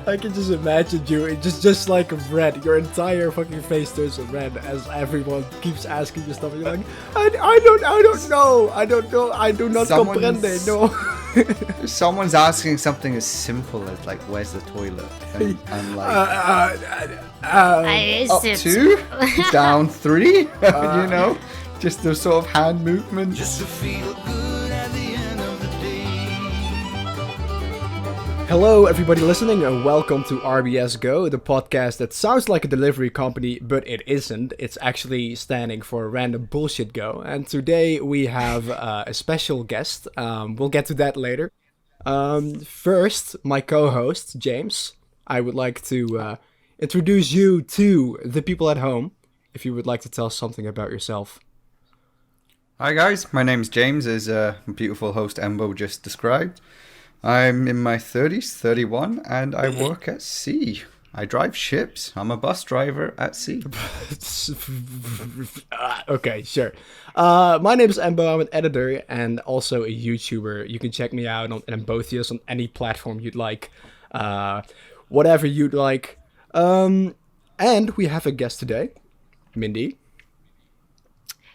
I can just imagine you, it just like red. Your entire fucking face turns red as everyone keeps asking you stuff. And you're like, I don't know. I don't know. I do not comprende. No. Someone's asking something as simple as like, "Where's the toilet?" And I'm like, up 2, down 3. You know, just the sort of hand movement. Just to feel good at the end of the day. Hello, everybody listening, and welcome to RBS Go, the podcast that sounds like a delivery company, but it isn't. It's actually standing for Random Bullshit Go. And today we have a special guest. We'll get to that later. First, my co-host, James. I would like to introduce you to the people at home, if you would like to tell something about yourself. Hi guys, my name's James, as beautiful host Embo just described. I'm in my 30s, 31, and I work at sea. I drive ships. I'm a bus driver at sea. Okay, sure. My name is Embo. I'm an editor and also a YouTuber. You can check me out on Embothius on any platform you'd like. Whatever you'd like. And we have a guest today, Mindy.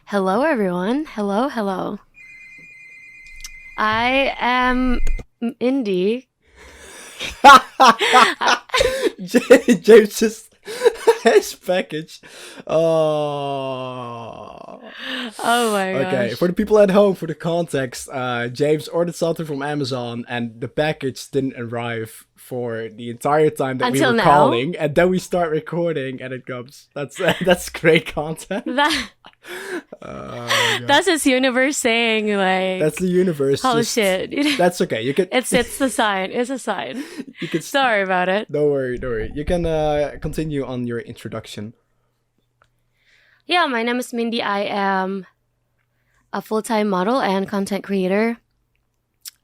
Hello, everyone. Hello. I am Mindy. James just his package. Oh my gosh. Okay, for the people at home, for the context, James ordered something from Amazon and the package didn't arrive for the entire time that Until we were now? calling, and then we start recording and it comes. That's great content. That's his universe saying like. That's the universe. Oh shit! That's okay. You can. It's the sign. It's a sign. You can. Sorry about it. Don't worry. You can continue on your introduction. Yeah, my name is Mindy. I am a full-time model and content creator.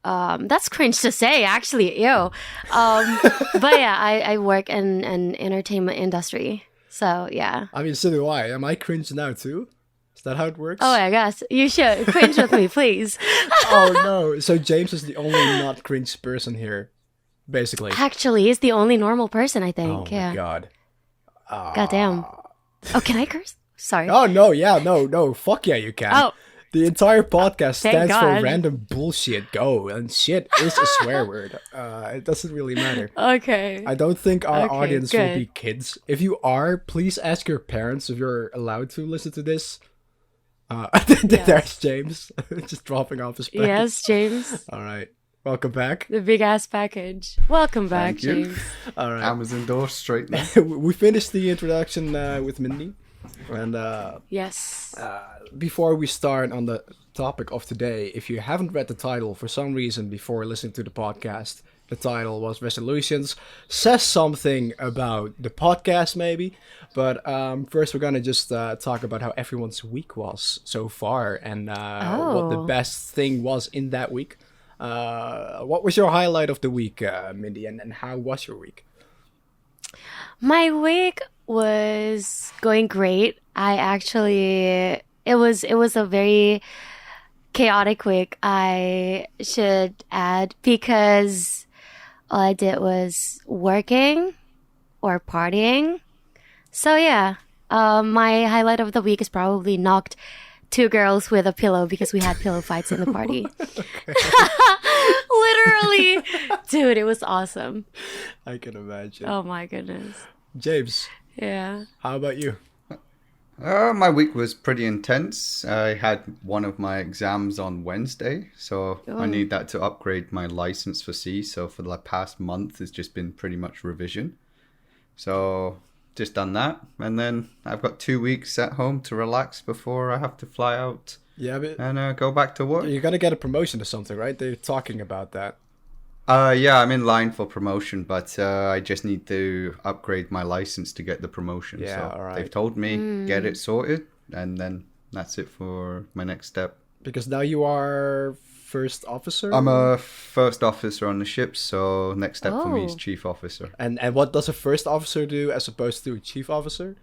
That's cringe to say, actually. Ew. But yeah, I work in an entertainment industry. So yeah. I mean, so do I. Am I cringe now too? Is that how it works? Oh, I guess you should cringe with me, please. Oh no! So James is the only not cringe person here, basically. Actually, he's the only normal person, I think. Oh yeah. my god. Goddamn. Oh, can I curse? Sorry. Oh no! Yeah, no! Fuck yeah, you can. Oh. The entire podcast Thank stands for God. Random Bullshit Go, and shit is a swear word. It doesn't really matter. Okay. I don't think our Okay, audience will good. be kids. If you are, please ask your parents if you're allowed to listen to this. There's James, just dropping off his package. Yes, James. All right. Welcome back. The big ass package. Welcome back, Thank you. James. All right. Amazon door straight now. We finished the introduction with Mindy. And Yes. before we start on the topic of today, if you haven't read the title for some reason before listening to the podcast, the title was Resolutions. Says something about the podcast maybe. But first we're going to just talk about how everyone's week was so far and what the best thing was in that week. What was your highlight of the week, Mindy, and how was your week? My week was going great. It was a very chaotic week, I should add, because all I did was working or partying. So yeah, my highlight of the week is probably knocked 2 girls with a pillow because we had pillow fights in the party. Literally. Dude, it was awesome. I can imagine. Oh my goodness. James, Yeah. how about you? My week was pretty intense. I had one of my exams on Wednesday, so I need that to upgrade my license for C. So for the past month, it's just been pretty much revision. So just done that, and then I've got 2 weeks at home to relax before I have to fly out Yeah, but and go back to work. you're going to get a promotion or something, right? They're talking about that. Yeah, I'm in line for promotion, but I just need to upgrade my license to get the promotion. Yeah, so all right. they've told me get it sorted, and then that's it for my next step. Because now you are first officer? I'm a first officer on the ship, so next step for me is Oh. chief officer. And what does a first officer do as opposed to a chief officer?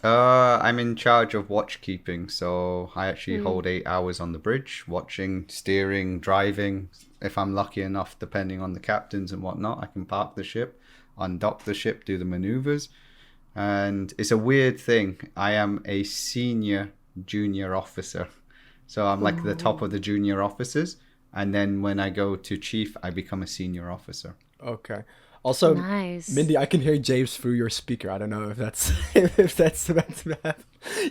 I'm in charge of watch keeping, so I actually hold 8 hours on the bridge, watching, steering, driving. If I'm lucky enough, depending on the captains and whatnot, I can park the ship, undock the ship, do the maneuvers. And it's a weird thing. I am a senior junior officer. So I'm like the top of the junior officers. And then when I go to chief, I become a senior officer. Okay. Also, Nice. Mindy, I can hear James through your speaker. I don't know if that's if that's meant to happen.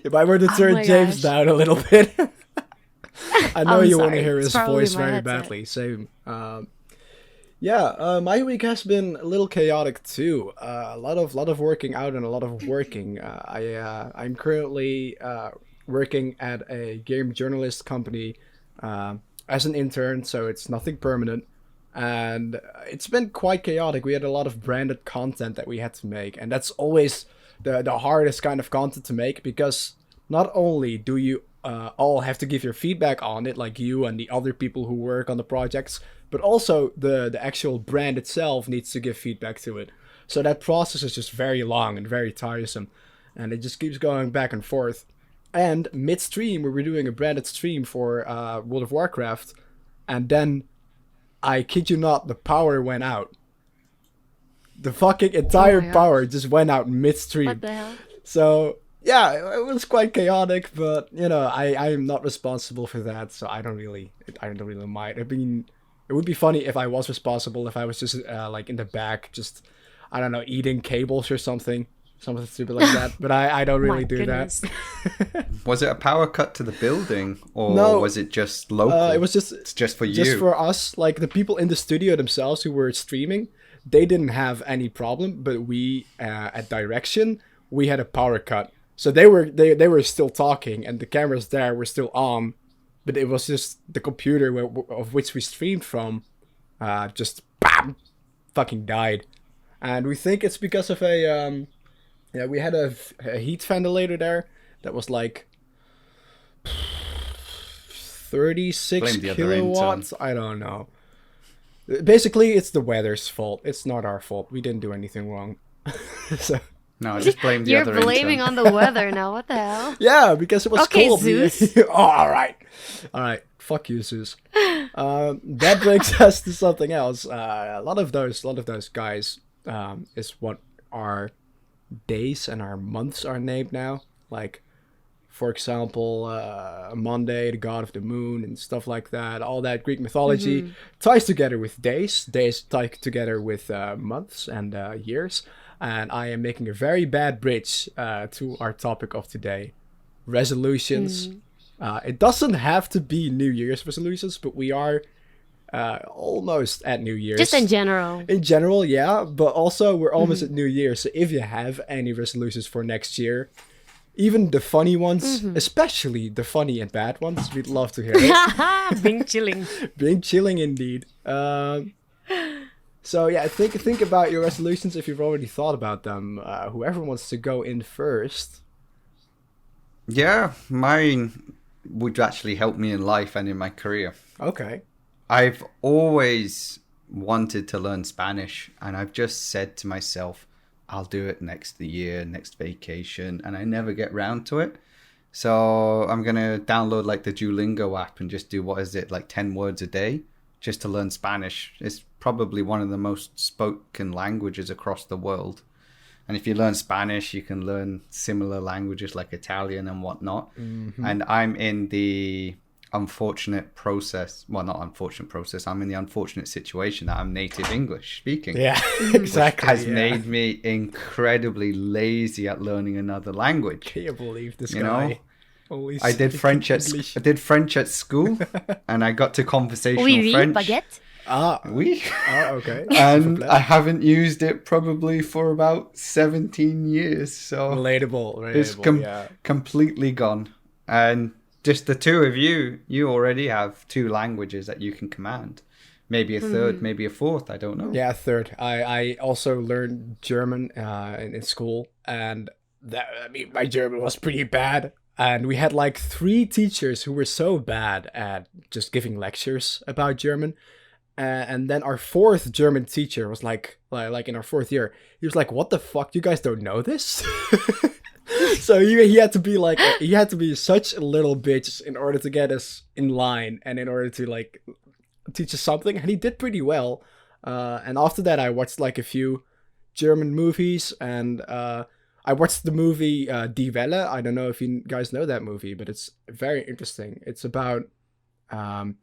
If I were to turn my James gosh. down a little bit, I know I'm you want to sorry. hear It's his probably voice my very headset. badly. Same. My week has been a little chaotic too. A lot of working out and a lot of working. I'm currently working at a game journalist company as an intern, so it's nothing permanent. And it's been quite chaotic. We had a lot of branded content that we had to make, and that's always the hardest kind of content to make, because not only do you all have to give your feedback on it, like you and the other people who work on the projects, but also the actual brand itself needs to give feedback to it. So that process is just very long and very tiresome, and it just keeps going back and forth. And midstream, we were doing a branded stream for World of Warcraft, and then, I kid you not, the power went out. The fucking entire my gosh. power just went out midstream. What the hell? So yeah, it was quite chaotic, but I am not responsible for that, so I don't really mind. I mean, it would be funny if I was responsible, if I was just like in the back, just, I don't know, eating cables or something stupid like that. But I don't really My do goodness. that. Was it a power cut to the building, or No. was it just local? It was just It's just for you. just for us, like the people in the studio themselves who were streaming, they didn't have any problem, but we at direction, we had a power cut. So they were still talking, and the cameras there were still on, but it was just the computer of which we streamed from, just bam, fucking died. And we think it's because of we had a heat ventilator there that was like 36 Blame the other kilowatts. I don't know. Basically, it's the weather's fault. It's not our fault. We didn't do anything wrong. So No, I just blame the You're other blaming intern. on the weather now. What the hell? yeah, because it was Okay, cold. Zeus. Oh, all right. Fuck you, Zeus. That brings us to something else. A lot of those guys is what our days and our months are named now. Like, for example, Monday, the god of the moon, and stuff like that. All that Greek mythology ties together with days. Days tie together with months and years. And I am making a very bad bridge to our topic of today: resolutions. It doesn't have to be New Year's resolutions, but we are almost at New Year's. Just in general. In general, yeah, but also we're almost at New Year, so if you have any resolutions for next year, even the funny ones, especially the funny and bad ones, we'd love to hear it. Being chilling. Being chilling indeed. So yeah, think about your resolutions if you've already thought about them. Whoever wants to go in first. Yeah, mine would actually help me in life and in my career. Okay. I've always wanted to learn Spanish, and I've just said to myself, I'll do it next year, next vacation, and I never get round to it. So I'm going to download like the Duolingo app and just do, what is it, like 10 words a day just to learn Spanish. It's probably one of the most spoken languages across the world. And if you learn Spanish, you can learn similar languages like Italian and whatnot. And I'm in the unfortunate process. Well, not unfortunate process. I'm in the unfortunate situation that I'm native English speaking. Yeah, exactly. Has yeah. made me incredibly lazy at learning another language. Can you believe this You guy? know, Only I did speaking French at English. I did French at school, and I got to conversational Oui, oui, French. baguette. Ah, Oui. okay. And I haven't used it probably for about 17 years. So relatable, it's yeah. completely gone. And just the two of you already have two languages that you can command. Maybe a third, maybe a fourth. I don't know. Yeah, third. I also learned German in school, and my German was pretty bad. And we had like 3 teachers who were so bad at just giving lectures about German. And then our 4th German teacher was like in our 4th year, he was like, "What the fuck? You guys don't know this?" So he had to be like he had to be such a little bitch in order to get us in line and in order to like teach us something, and he did pretty well. And after that, I watched like a few German movies, and I watched the movie Die Welle. I don't know if you guys know that movie, but it's very interesting. It's about not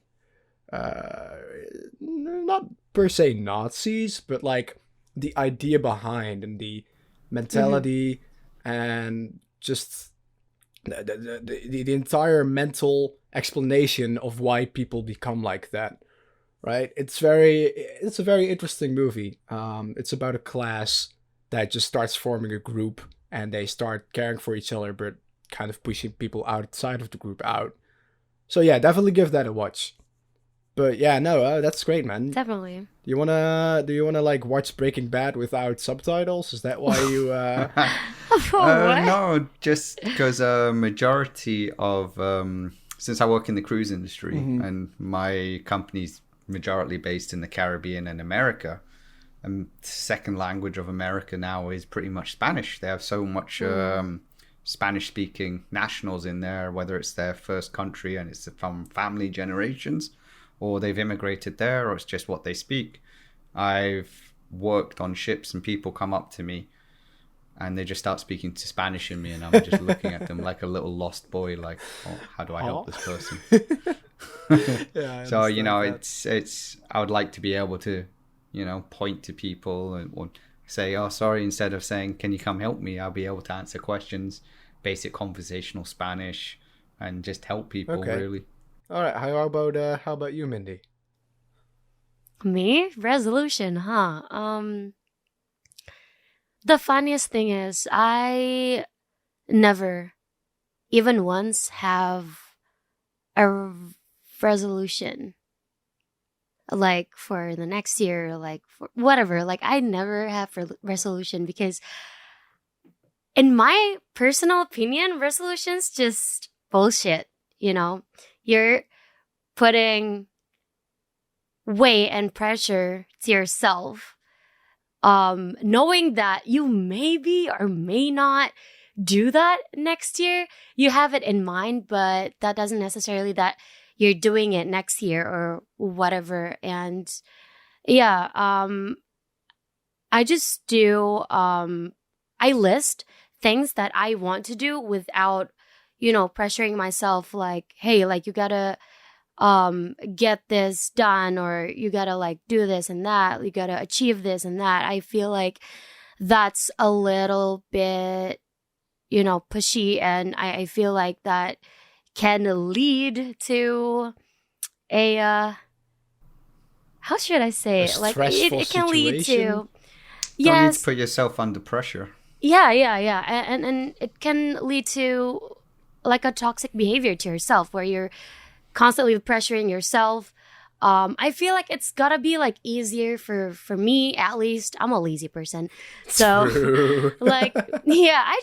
per se Nazis, but like the idea behind and the mentality and just the entire mental explanation of why people become like that. Right? It's a very interesting movie. It's about a class that just starts forming a group and they start caring for each other, but kind of pushing people outside of the group out. So yeah, definitely give that a watch. But yeah, no, that's great, man. Definitely. Do you wanna like watch Breaking Bad without subtitles? Is that why you? What? No, just because majority of since I work in the cruise industry and my company's majority based in the Caribbean and America, and second language of America now is pretty much Spanish. They have so much Spanish speaking nationals in there, whether it's their first country and it's from family generations, or they've immigrated there, or it's just what they speak. I've worked on ships and people come up to me and they just start speaking to Spanish in me, and I'm just looking at them like a little lost boy, like, oh, how do I help this person? Yeah, So, you know, that. it's I would like to be able to, you know, point to people and or say, oh, sorry, instead of saying, can you come help me? I'll be able to answer questions, basic conversational Spanish, and just help people, Okay. really. All right. How about you, Mindy? Me? Resolution, huh? The funniest thing is I never, even once, have a resolution. Like for the next year, like for whatever. Like I never have resolution because in my personal opinion, resolutions just bullshit, you know? You're putting weight and pressure to yourself, knowing that you maybe or may not do that next year. You have it in mind, but that doesn't necessarily that you're doing it next year or whatever. And yeah, I just do, I list things that I want to do without, you know, pressuring myself like, hey, like you gotta get this done, or you gotta like do this and that, you gotta achieve this and that. I feel like that's a little bit, you know, pushy, and I feel like that can lead to a how should I say A it? Like it stressful can lead situation? to Don't need to yes, put yourself under pressure. yeah, and it can lead to like a toxic behavior to yourself where you're constantly pressuring yourself. I feel like it's gotta be like easier for me, at least. I'm a lazy person. So True. like yeah, I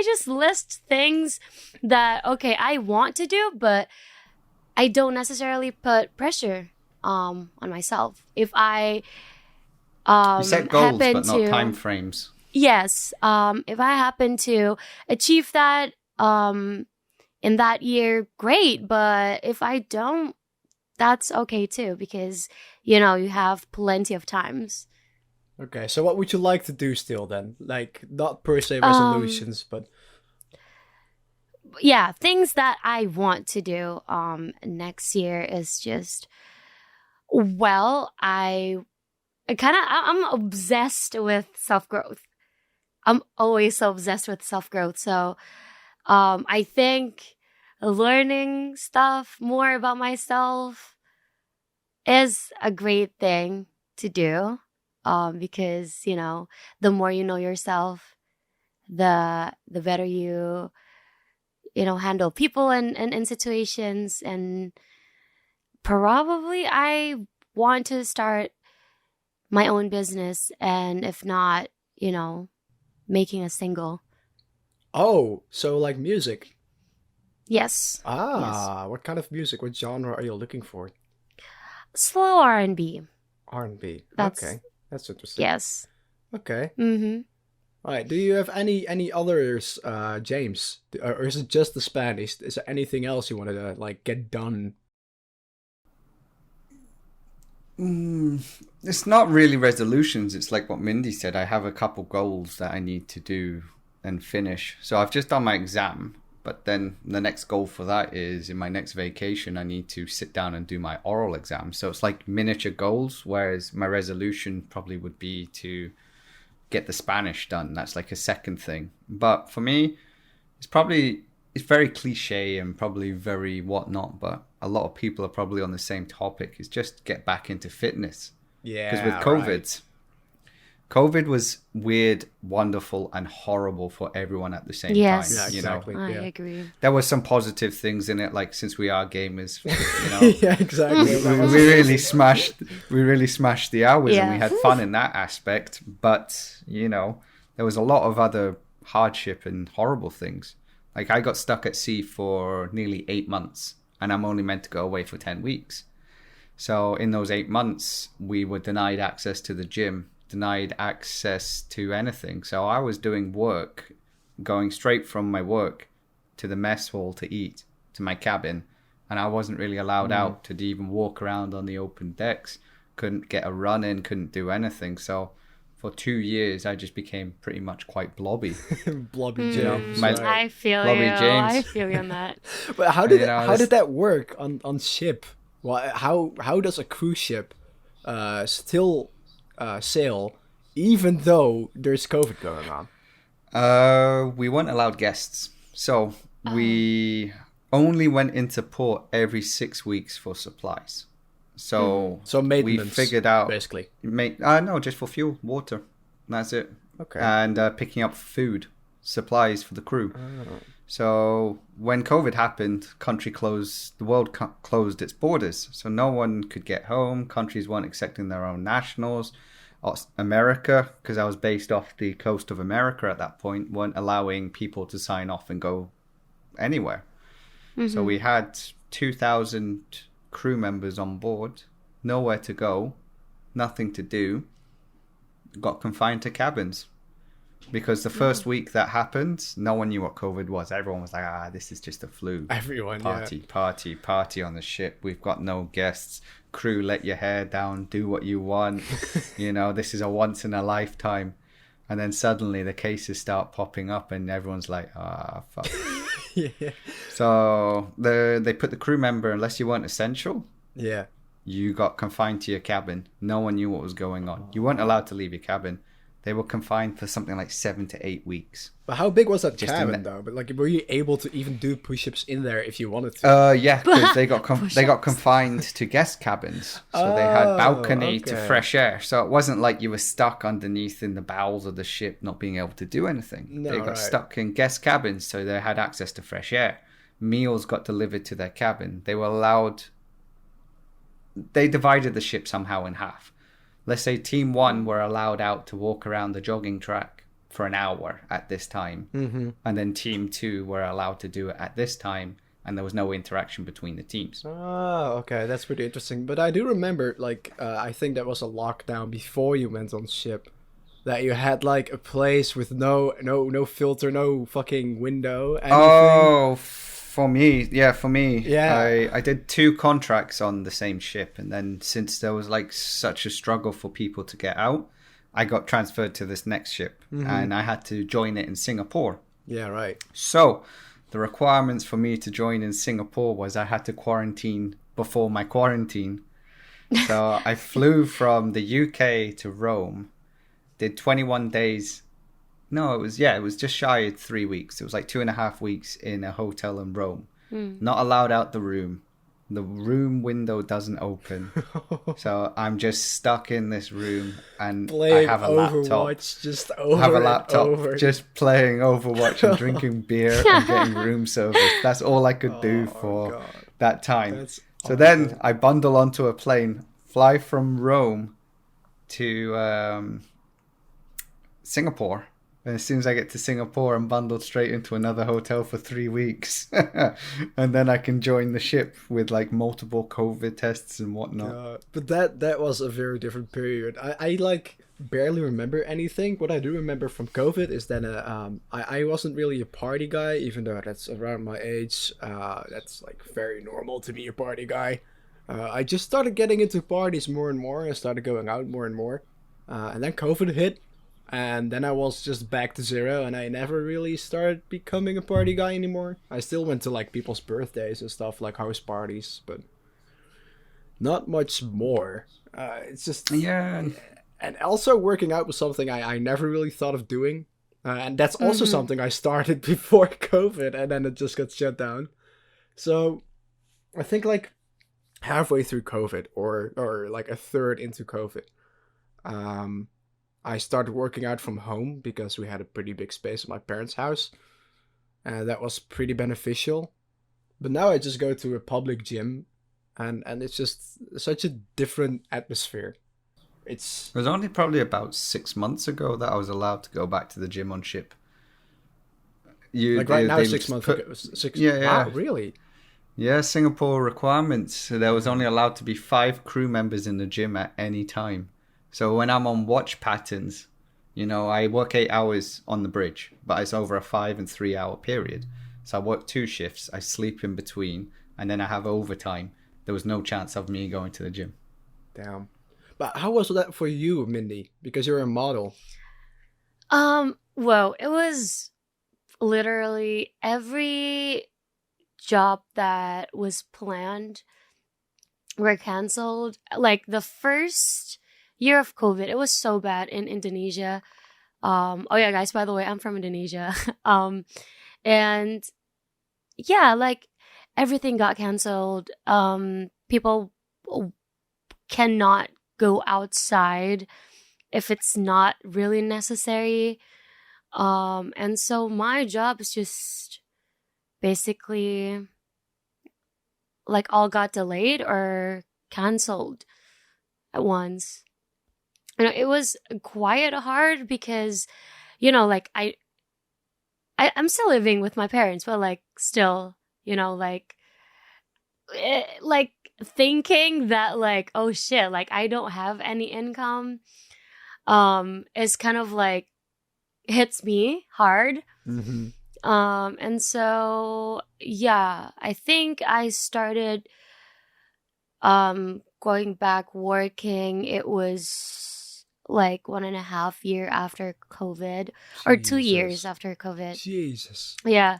just list things that okay, I want to do, but I don't necessarily put pressure on myself. If I You set goals, happen but not to time frames. yes, if I happen to achieve that in that year, great. But if I don't, that's okay too, because, you know, you have plenty of times. Okay, so what would you like to do still then? Like, not per se Um, resolutions, but yeah, things that I want to do next year is just, well, I'm obsessed with self-growth. I'm always so obsessed with self-growth. So I think learning stuff more about myself is a great thing to do, because, you know, the more you know yourself, the better you know, handle people and situations. And probably I want to start my own business, and if not, you know, making a single. oh, so like music. Yes. Yes. Ah, what kind of music? What genre are you looking for? Slow R&B. R&B. That's Okay, that's interesting. yes. Okay. Mm-hmm. Right. Do you have any others, James? Or is it just the Spanish? Is there anything else you wanted to like get done? It's not really resolutions. It's like what Mindy said. I have a couple goals that I need to do and finish. So I've just done my exam, but then the next goal for that is in my next vacation, I need to sit down and do my oral exam. So it's like miniature goals, whereas my resolution probably would be to get the Spanish done. That's like a second thing. But for me, it's very cliche and probably very whatnot, but a lot of people are probably on the same topic. Is just get back into fitness. Yeah. Because with COVID was weird, wonderful, and horrible for everyone at the same Yes. time. Yeah, You exactly. know, I Yeah. agree. there were some positive things in it, like since we are gamers, you know, Yeah, exactly. we really smashed the hours and we Yeah. had fun in that aspect. But you know, there was a lot of other hardship and horrible things. Like I got stuck at sea for nearly 8 months, and I'm only meant to go away for 10 weeks. So in those 8 months, we were denied access to the gym, denied access to anything. So I was doing work, going straight from my work to the mess hall to eat, to my cabin. And I wasn't really allowed out to even walk around on the open decks. Couldn't get a run in, couldn't do anything. So for 2 years, I just became pretty much quite blobby. Blobby You know, James. my- right. I feel Blobby you. James. I feel you on that. But how You know, how this- did that work on ship? Well, how does a cruise ship still sail even though there's COVID going on? We weren't allowed guests. So we only went into port every 6 weeks for supplies. So So maintenance, we figured out basically. no, just for fuel, water. That's it. Okay. And picking up food, supplies for the crew. So when COVID happened, the world closed its borders. So no one could get home. Countries weren't accepting their own nationals. America, because I was based off the coast of America at that point, weren't allowing people to sign off and go anywhere. So we had 2,000 crew members on board, nowhere to go, nothing to do, got confined to cabins. Because the first week that happened, no one knew what COVID was. Everyone was like, this is just a flu. Everyone, Party on the ship. We've got no guests. Crew, let your hair down. Do what you want. You know, this is a once in a lifetime. And then suddenly the cases start popping up and everyone's like, fuck. yeah. Yeah. So they put the crew member, unless you weren't essential, Yeah. you got confined to your cabin. No one knew what was going on. You weren't allowed to leave your cabin. They were confined for something like 7 to 8 weeks. But how big was that Just cabin ima- though? But like, were you able to even do push-ups in there if you wanted to? Yeah, because they got confined to guest cabins, so they had balcony to okay. fresh air. So it wasn't like you were stuck underneath in the bowels of the ship, not being able to do anything. No, They got right. stuck in guest cabins, so they had access to fresh air. Meals got delivered to their cabin. They were allowed. They divided the ship somehow in half. Let's say Team 1 were allowed out to walk around the jogging track for an hour at this time. Mm-hmm. And then Team 2 were allowed to do it at this time, and there was no interaction between the teams. Oh, okay, that's pretty interesting. But I do remember, like, I think that was a lockdown before you went on ship, that you had like a place with no filter, no fucking window, anything. Oh, for me. Yeah. I did 2 contracts on the same ship, and then since there was like such a struggle for people to get out, I got transferred to this next ship, and I had to join it in Singapore. Yeah, right. So the requirements for me to join in Singapore was I had to quarantine before my quarantine. So I flew from the UK to Rome, did 21 days. No, it was just shy of 3 weeks. It was like 2.5 weeks in a hotel in Rome. Not allowed out the room. The room window doesn't open. So I'm just stuck in this room, and Playing I have a laptop. Overwatch just over Have a and laptop, over. just playing Overwatch and drinking beer and getting room service. That's all I could do for God. that time. That's So then I bundle onto a plane, fly from Rome to Singapore, And as soon as I get to Singapore, I'm bundled straight into another hotel for 3 weeks. And then I can join the ship with like multiple COVID tests and whatnot. But that was a very different period. I like barely remember anything. What I do remember from COVID is that I wasn't really a party guy, even though that's around my age. That's like very normal to be a party guy. I just started getting into parties more and more. I started going out more and more. And then COVID hit. And then I was just back to zero, and I never really started becoming a party guy anymore. I still went to like people's birthdays and stuff, like house parties, but not much more. It's just Yeah. and also working out was something I never really thought of doing, and that's also something I started before COVID, and then it just got shut down. So I think like halfway through COVID, or like a third into COVID, I started working out from home because we had a pretty big space at my parents' house, and that was pretty beneficial. But now I just go to a public gym, and it's just such a different atmosphere. It's It was only probably about 6 months ago that I was allowed to go back to the gym on ship. like right now, they 6 months put- ago. Six. Yeah, yeah. Wow, really? Yeah, Singapore requirements. So there was only allowed to be 5 crew members in the gym at any time. So when I'm on watch patterns, I work 8 hours on the bridge, but it's over a 5 and 3 hour period. So I work 2 shifts, I sleep in between, and then I have overtime. There was no chance of me going to the gym. Damn. But how was that for you, Mindy? Because you're a model. Well, it was literally every job that was planned were canceled. Like the first year of COVID, it was so bad in Indonesia. Oh yeah, guys, by the way, I'm from Indonesia. And yeah, like everything got canceled. People cannot go outside if it's not really necessary. And so my job is just basically like all got delayed or canceled at once. It was quite hard because, like I'm still living with my parents, but like still, like thinking that like, oh shit, like I don't have any income, is kind of like hits me hard. Mm-hmm. And so, yeah, I think I started, going back working. It was like 1.5 years after COVID, or 2 years Jesus. after COVID. Jesus. Yeah.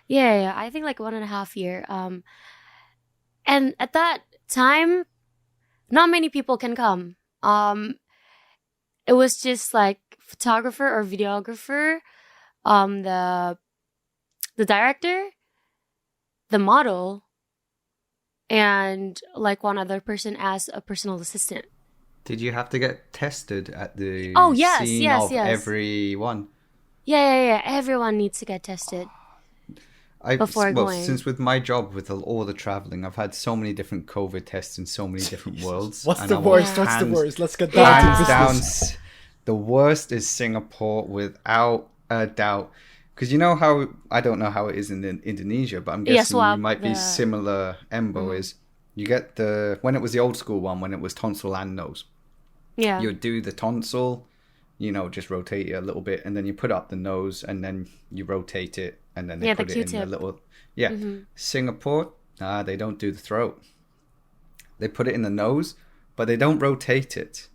Yeah. I think like 1.5 years. And at that time, not many people can come. It was just like photographer or videographer, the director, the model, and like one other person as a personal assistant. Did you have to get tested at the Oh, yes, scene yes, of yes. everyone? Yeah. Everyone needs to get tested. Before going. Since with my job, with all the traveling, I've had so many different COVID tests in so many different worlds. What's and the I worst? was What's the hands- worst? Let's get Yeah. down to Hands business. down, the worst is Singapore without a doubt. Because you know how, I don't know how it is in Indonesia, but I'm Yeah, guessing swab you might be the- similar. Embo is, you get when it was the old school one, when it was tonsil and nose. Yeah. You would do the tonsil, just rotate it a little bit, and then you put up the nose, and then you rotate it, and then they Yeah, the put it in the Q-tip. little... Yeah. Singapore, they don't do the throat. They put it in the nose, but they don't rotate it.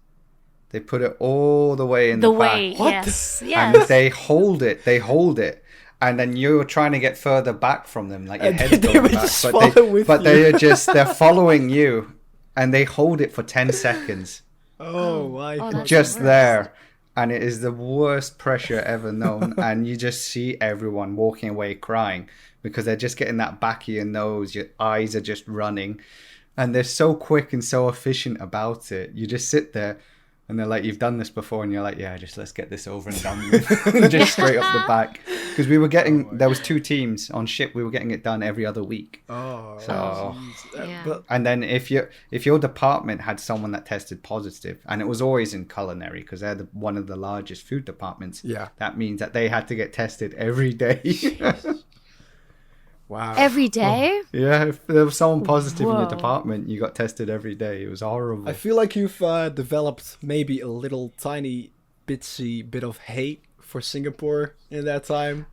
They put it all the way in the way, back. yes. And Yes. they hold it. And then you're trying to get further back from them, like your And head's they going would back. just follow with you. They're following you, and they hold it for 10 seconds. Oh my Oh, god. that's Just the worst. there. And it is the worst pressure ever known. And you just see everyone walking away crying because they're just getting that back of your nose. Your eyes are just running. And they're so quick and so efficient about it. You just sit there And they're like, you've done this before, and you're like, yeah, just let's get this over and done with, just straight up the back. Because we were getting, there was 2 teams on ship. We were getting it done every other week. Oh, So, Yeah. but and then if your department had someone that tested positive, and it was always in culinary because they're one of the largest food departments. Yeah. that means that they had to get tested every day. wow. Every day? Yeah, if there was someone positive in your Whoa. department, you got tested every day. It was horrible. I feel like you've developed maybe a little tiny bitsy bit of hate for Singapore in that time,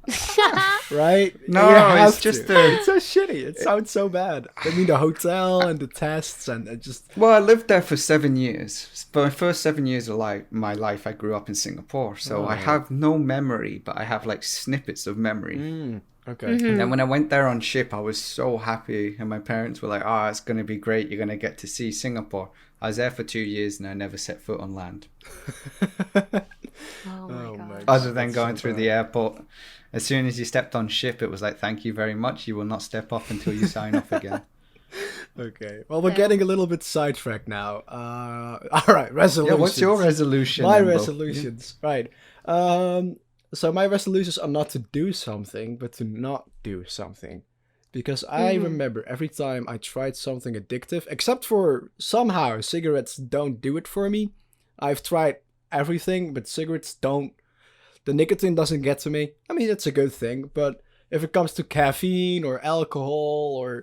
right? No, You have it's just to. It's so shitty. It sounds so bad. I mean, the hotel and the tests and it just. Well, I lived there for 7 years. For my first 7 years of my life, I grew up in Singapore. So I have no memory, but I have like snippets of memory. Okay. And then when I went there on ship, I was so happy. And my parents were like, oh, it's going to be great. You're going to get to see Singapore. I was there for 2 years and I never set foot on land. Oh my god. Other than going through the airport. As soon as you stepped on ship, it was like, thank you very much. You will not step off until you sign off again. Okay. Well, we're getting a little bit sidetracked now. All right. Resolutions. Yeah, what's your resolution? My Embo? resolutions. Right. So my resolutions are not to do something, but to not do something. Because I remember every time I tried something addictive, except for somehow cigarettes don't do it for me. I've tried everything, but cigarettes don't. The nicotine doesn't get to me. I mean, it's a good thing, but if it comes to caffeine or alcohol or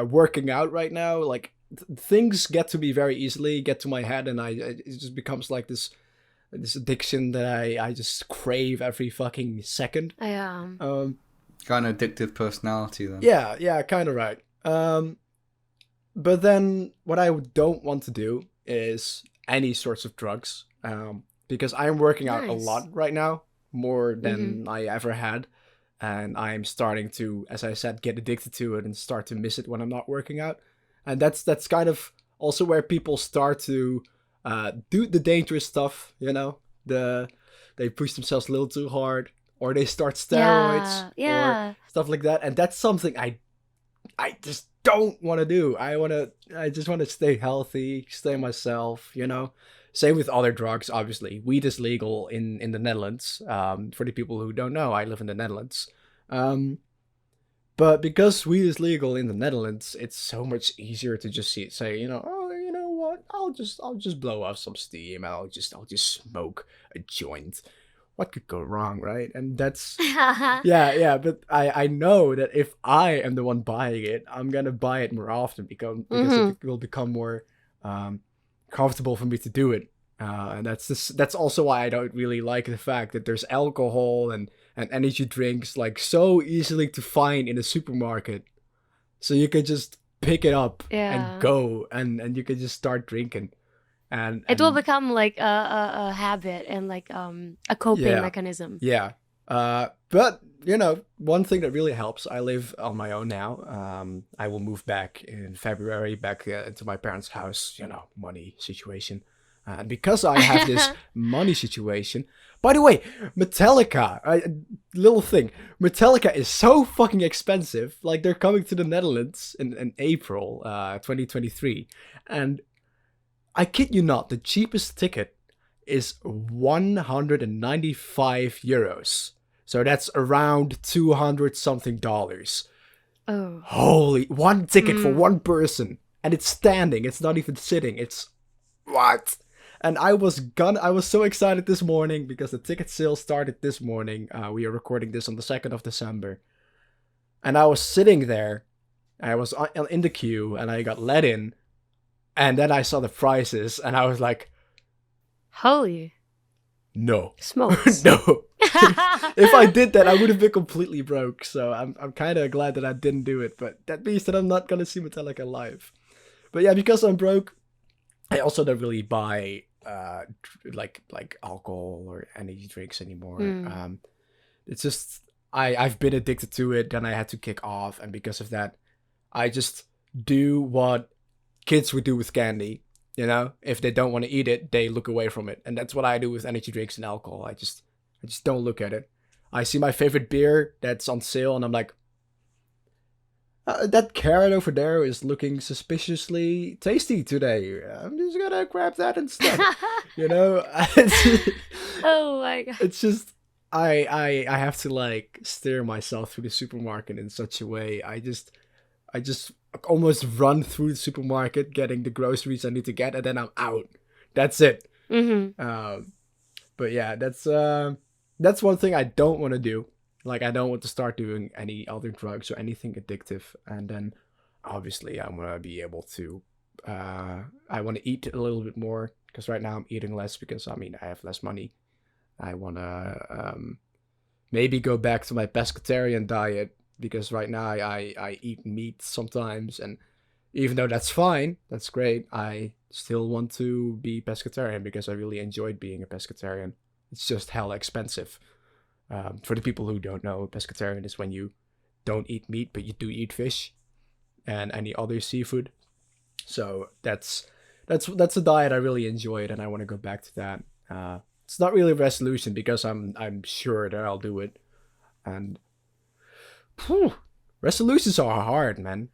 working out right now, like things get to me very easily, get to my head, and it just becomes like this addiction that I just crave every fucking second. Yeah. Got an addictive personality then. Yeah, kind of right. But then what I don't want to do is any sorts of drugs, because I'm working out a Nice. lot right now, more than I ever had, and I'm starting to, as I said, get addicted to it and start to miss it when I'm not working out, and that's kind of also where people start to do the dangerous stuff, you know, they push themselves a little too hard. Or they start steroids, Yeah. or stuff like that, and that's something I just don't want to do. I just want to stay healthy, stay myself, you know. Same with other drugs, obviously. Weed is legal in the Netherlands. For the people who don't know, I live in the Netherlands. But because weed is legal in the Netherlands, it's so much easier to just say, you know, oh, you know what? I'll just blow off some steam, and I'll just smoke a joint. What could go wrong, right? And that's yeah, but I know that if I am the one buying it, I'm gonna buy it more often because it will become more comfortable for me to do it. And that's also why I don't really like the fact that there's alcohol and energy drinks like so easily to find in a supermarket. So you can just pick it up and go and you can just start drinking. And It will become like a habit and like a coping mechanism. Yeah. But, you know, one thing that really helps, I live on my own now. I will move back in February, back into my parents' house, you know, money situation. And because I have this money situation, by the way, Metallica, little thing, Metallica is so fucking expensive. Like, they're coming to the Netherlands in April 2023. And I kid you not, the cheapest ticket is 195 euros. So that's around 200 something dollars. Oh. Holy, one ticket for one person. And it's standing, it's not even sitting. It's what? And I was so excited this morning because the ticket sale started this morning. We are recording this on the 2nd of December. And I was sitting there, I was in the queue, and I got let in. And then I saw the prices, and I was like, Holy no. smokes. No. If I did that, I would have been completely broke. So I'm kind of glad that I didn't do it. But that means that I'm not going to see Metallica live. But yeah, because I'm broke, I also don't really buy like alcohol or energy drinks anymore. It's just, I've been addicted to it, then I had to kick off. And because of that, I just do what kids would do with candy, you know. If they don't want to eat it, they look away from it, and that's what I do with energy drinks and alcohol. I just don't look at it. I see my favorite beer that's on sale, and I'm like, That carrot over there is looking suspiciously tasty today. I'm just gonna grab that instead. You know, Oh my god. it's just I have to like steer myself through the supermarket in such a way. I just almost run through the supermarket getting the groceries I need to get, and then I'm out. That's it. Mm-hmm. But yeah, that's one thing I don't want to do. Like, I don't want to start doing any other drugs or anything addictive. And then, obviously, I want to be able to. I want to eat a little bit more because right now I'm eating less because I mean I have less money. I want to maybe go back to my pescatarian diet because right now I eat meat sometimes, and even though that's fine, that's great, I still want to be pescatarian because I really enjoyed being a pescatarian. It's just hella expensive. For the people who don't know, pescatarian is when you don't eat meat but you do eat fish and any other seafood. So that's a diet I really enjoyed, and I want to go back to that. It's not really a resolution because I'm sure that I'll do it. And resolutions are hard, man.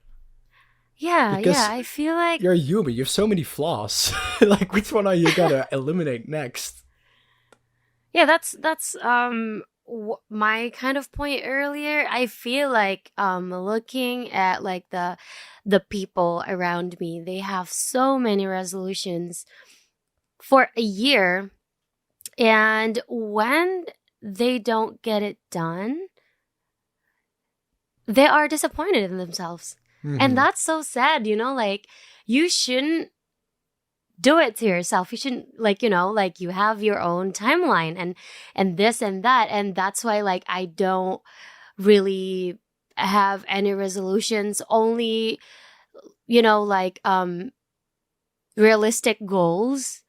Yeah, Because yeah. I feel like you're human. You have so many flaws. Like, which one are you gonna eliminate next? yeah, that's my kind of point earlier. I feel like looking at like the people around me, they have so many resolutions for a year, and when they don't get it done, they are disappointed in themselves. And that's so sad, you know, like you shouldn't do it to yourself. You shouldn't, like, you know, like you have your own timeline and this and that. And that's why like I don't really have any resolutions, only, you know, like realistic goals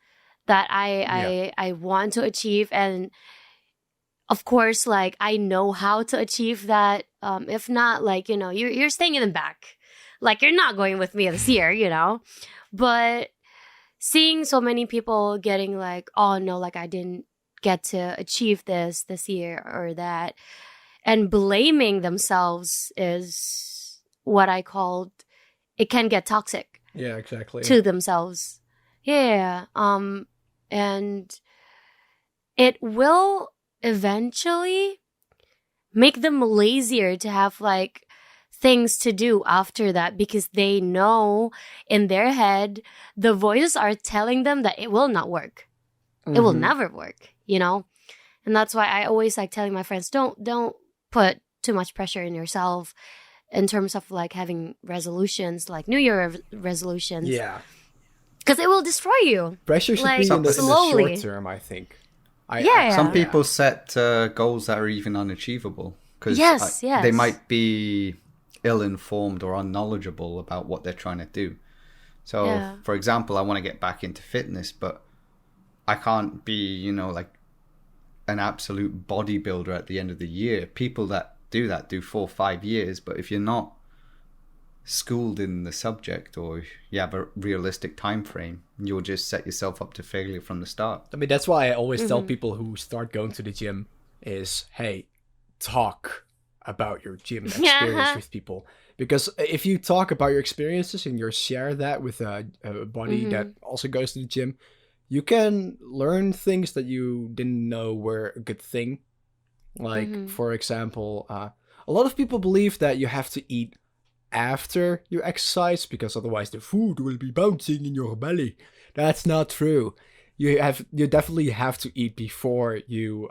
that I want to achieve. And of course, like I know how to achieve that. If not, like, you know, you're staying in the back. Like, you're not going with me this year, you know? But seeing so many people getting like, oh no, like I didn't get to achieve this year or that, and blaming themselves is what I called, it can get toxic Yeah, exactly. to themselves. Yeah. And it will eventually make them lazier to have like things to do after that, because they know in their head the voices are telling them that it will not work. It will never work, you know? And that's why I always like telling my friends, don't put too much pressure in yourself in terms of like having resolutions, like New Year resolutions. Yeah. Because it will destroy you. Pressure should Like, be in the slowly. short term, I think. Some people set goals that are even unachievable because Yes. they might be ill-informed or unknowledgeable about what they're trying to do. So, for example, I want to get back into fitness, but I can't be, you know, like an absolute bodybuilder at the end of the year. People that do 4 or 5 years, but if you're not schooled in the subject or you have a realistic time frame, you'll just set yourself up to failure from the start. I mean, that's why I always tell people who start going to the gym is, hey, talk about your gym experience with people. Because if you talk about your experiences and you share that with a buddy that also goes to the gym, you can learn things that you didn't know were a good thing. Like, for example, a lot of people believe that you have to eat after you exercise because otherwise the food will be bouncing in your belly. That's not true. You definitely have to eat before you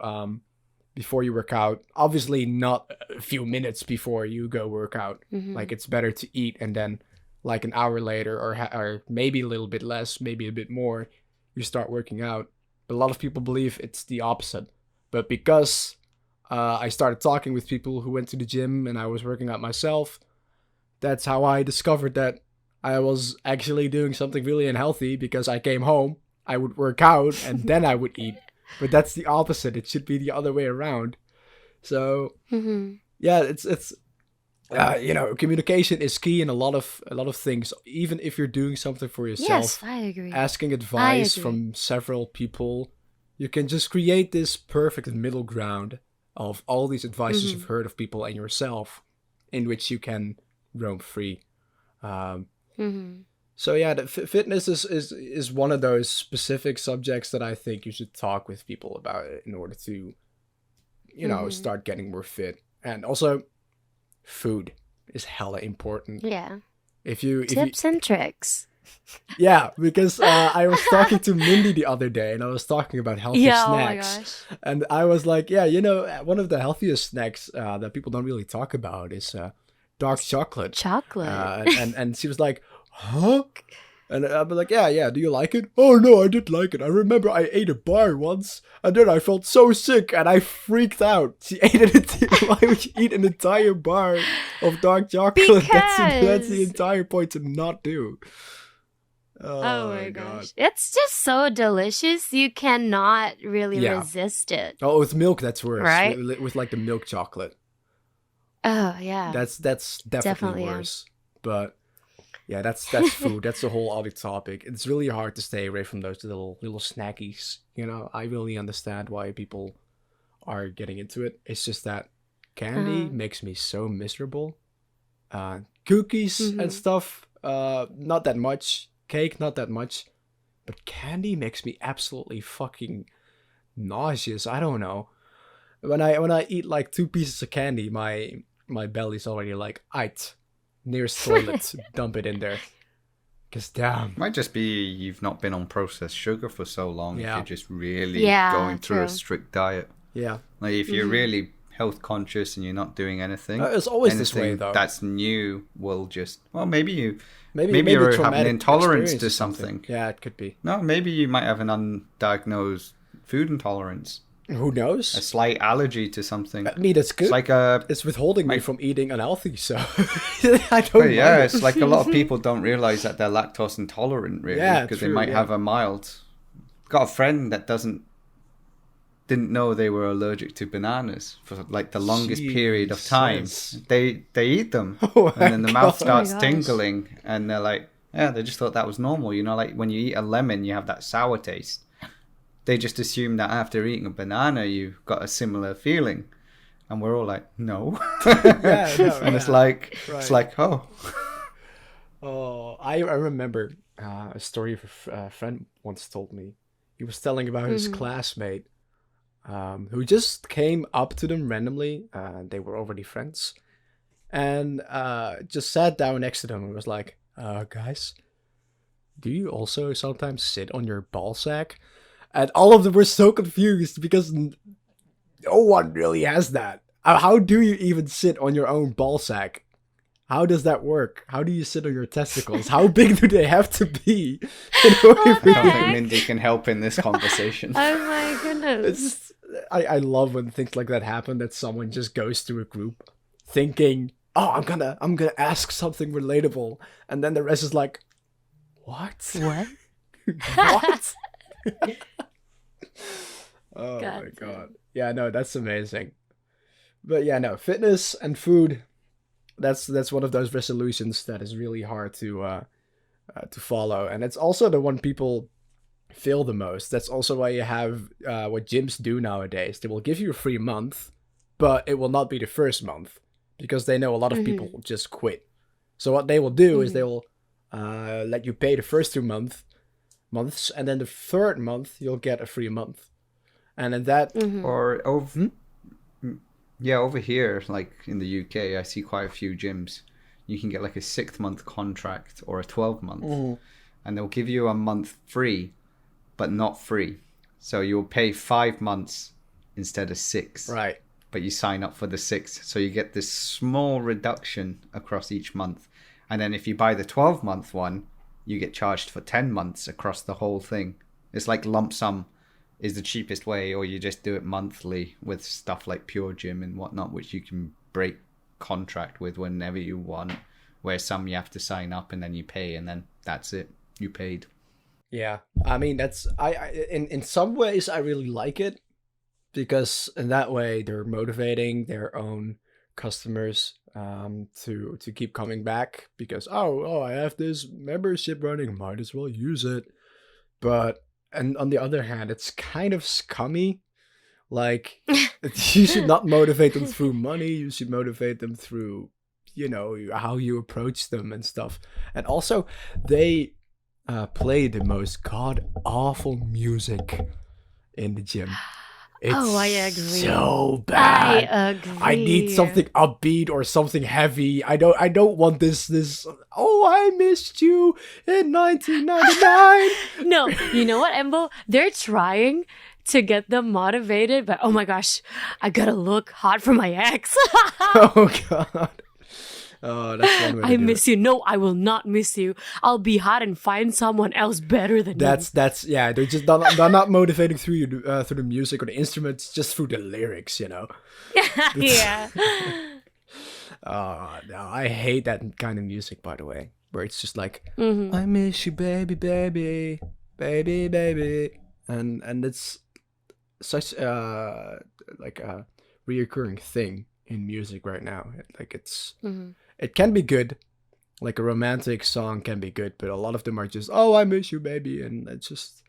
work out. Obviously not a few minutes before you go work out. Like, it's better to eat and then like an hour later or maybe a little bit less, maybe a bit more, you start working out. But a lot of people believe it's the opposite. But because I started talking with people who went to the gym and I was working out myself, that's how I discovered that I was actually doing something really unhealthy, because I came home, I would work out, and then I would eat. But that's the opposite. It should be the other way around. So, yeah, it's you know, communication is key in a lot of things. Even if you're doing something for yourself, Yes, I agree. asking advice from several people, you can just create this perfect middle ground of all these advices you've heard of people and yourself, in which you can roam free. Um, Mm-hmm. so yeah, fitness is one of those specific subjects that I think you should talk with people about it in order to, Mm-hmm. start getting more fit. And also, food is hella important. Yeah. If you Tips and tricks. Yeah, because I was talking to Mindy the other day, and I was talking about healthy Yeah, oh my snacks, gosh. and I was like, yeah, one of the healthiest snacks that people don't really talk about is dark chocolate. Chocolate. And she was like, huh? And I'd be like, yeah, do you like it? Oh no, I didn't like it. I remember I ate a bar once, and then I felt so sick, and I freaked out. She ate it. Why would you eat an entire bar of dark chocolate? That's the Because- entire point to not do. Oh my gosh. It's just so delicious. You cannot really Yeah. resist it. Oh, with milk, that's worse. Right? With like the milk chocolate, Oh, yeah. that's definitely Definitely, yeah. worse. But yeah, that's food. That's a whole other topic. It's really hard to stay away from those little snackies. I really understand why people are getting into it. It's just that candy makes me so miserable. Cookies Mhm. and stuff, not that much. Cake, not that much. But candy makes me absolutely fucking nauseous. I don't know. When I eat like 2 pieces of candy, my belly's already like, "Ait, nearest toilet, dump it in there." Cause damn. Might just be you've not been on processed sugar for so long. Yeah. If you're just really Yeah, going through a true. strict diet. Yeah. Like if you're really health conscious and you're not doing anything, It's always this way, anything though. that's new will just maybe you Maybe you're having traumatic intolerance experience to or something. Yeah, it could be. No, maybe you might have an undiagnosed food intolerance, Who a knows? slight allergy to something. I mean, that's good. It's like a It's withholding me Like- from eating unhealthy, so I don't. But yeah, mind it. it's like a lot of people don't realize that they're lactose intolerant, really, Yeah, because they true, might yeah. have a mild. Got a friend that didn't know they were allergic to bananas for like the longest period of time. Jesus. They eat them, Oh and then my the mouth God. Oh my starts gosh. tingling, and they're like, yeah, they just thought that was normal. Like when you eat a lemon, you have that sour taste. They just assume that after eating a banana, you've got a similar feeling, and we're all like, no. Yeah, no, And it's yeah. like, Right. oh. Oh, I remember a story of a friend once told me. He was telling about his classmate who just came up to them randomly. They were already friends. And just sat down next to them and was like, guys, do you also sometimes sit on your ball sack? And all of them were so confused because no one really has that. How do you even sit on your own ball sack? How does that work? How do you sit on your testicles? How big do they have to be? In order What for the I don't think heck? Mindy can help in this conversation. Oh my goodness. It's just, I love when things like that happen. That someone just goes to a group thinking, "Oh, I'm gonna ask something relatable," and then the rest is like, "What? What? What?" Oh my Gotcha. god! Yeah, no, that's amazing. But yeah, no, fitness and food. That's one of those resolutions that is really hard to follow, and it's also the one people fail the most. That's also why you have what gyms do nowadays. They will give you a free month, but it will not be the first month because they know a lot of people will just quit. So what they will do is they will let you pay the first 2 months, and then the third month you'll get a free month, and then that Or over, yeah, over here, like in the UK, I see quite a few gyms. You can get like a 6-month contract or a 12-month, and they'll give you a month free, but not free. So you'll pay 5 months instead of 6. right. But you sign up for the 6, so you get this small reduction across each month. And then if you buy the 12-month one, you get charged for 10 months across the whole thing. It's like lump sum is the cheapest way, or you just do it monthly with stuff like Pure Gym and whatnot, which you can break contract with whenever you want, where some you have to sign up and then you pay, and then that's it, you paid. Yeah, I mean that's in some ways I really like it because in that way they're motivating their own customers to keep coming back because oh I have this membership running, might as well use it. But and on the other hand, it's kind of scummy. Like you should not motivate them through money. You should motivate them through how you approach them and stuff. And also, they play the most god awful music in the gym. It's I agree. so bad. I agree. I need something upbeat or something heavy. I don't want this. Oh, I missed you in 1999. No, you know what, Embo? They're trying to get them motivated, but oh my gosh, I gotta look hot for my ex. Oh god. Oh, that's one way to I do miss you. No, I will not miss you. I'll be hot and find someone else better than you. That's yeah. They're not motivating through the music or the instruments, just through the lyrics. Yeah. Oh no, I hate that kind of music. By the way, where it's just like, Mm-hmm. I miss you, baby, baby, baby, baby, and it's such like a reoccurring thing in music right now. Like it can be good, like a romantic song can be good, but a lot of them are just, oh, I miss you, baby, and it just